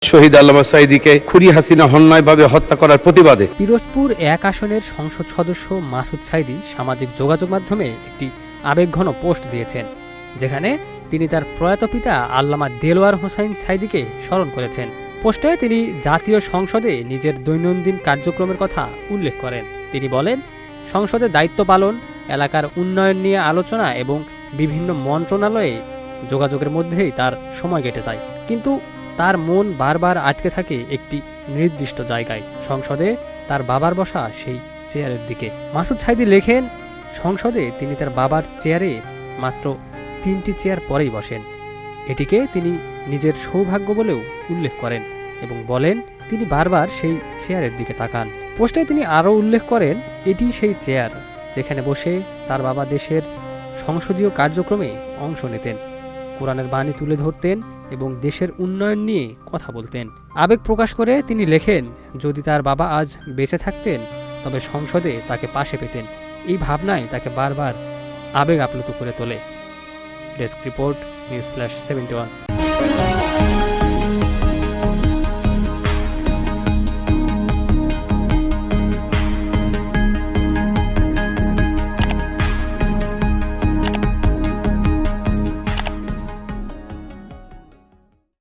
শহীদ আল্লামা সাঈদীকে খুনি হাসিনা অন্যায়ভাবে হত্যা করার প্রতিবাদে পিরোজপুর ১ আসনের সংসদ সদস্য মাসুদ সাঈদী সামাজিক যোগাযোগ মাধ্যমে একটি আবেগঘন পোস্ট দিয়েছেন, যেখানে তিনি তার প্রয়াত পিতা আল্লামা দেলোয়ার হোসাইন সাঈদীকে স্মরণ করেছেন। পোস্টে তিনি জাতীয় সংসদে নিজের দৈনন্দিন কার্যক্রমের কথা উল্লেখ করেন। তিনি বলেন, সংসদে দায়িত্ব পালন, এলাকার উন্নয়ন নিয়ে আলোচনা এবং বিভিন্ন মন্ত্রণালয়ে যোগাযোগের মধ্যেই তার সময় কেটে যায়। কিন্তু তার মন বারবার আটকে থাকে একটি নির্দিষ্ট জায়গায়, সংসদে তার বাবার বসা সেই চেয়ারের দিকে। মাসুদ সাঈদী লেখেন, সংসদে তিনি তার বাবার চেয়ারে মাত্র ৩টি চেয়ার পরেই বসেন। এটিকে তিনি নিজের সৌভাগ্য বলেও উল্লেখ করেন এবং বলেন তিনি বারবার সেই চেয়ারের দিকে তাকান। পোস্টে তিনি আরও উল্লেখ করেন, এটি সেই চেয়ার যেখানে বসে তার বাবা দেশের সংসদীয় কার্যক্রমে অংশ নিতেন, কোরআনের বাণী তুলে ধরতেন এবং দেশের উন্নয়ন নিয়ে কথা বলতেন। আবেগ প্রকাশ করে তিনি লেখেন, যদি তার বাবা আজ বেঁচে থাকতেন তবে সংসদে তাকে পাশে পেতেন। এই ভাবনায় তাকে বারবার আবেগ আপ্লুত করে তোলে। Desk report, news flash 71।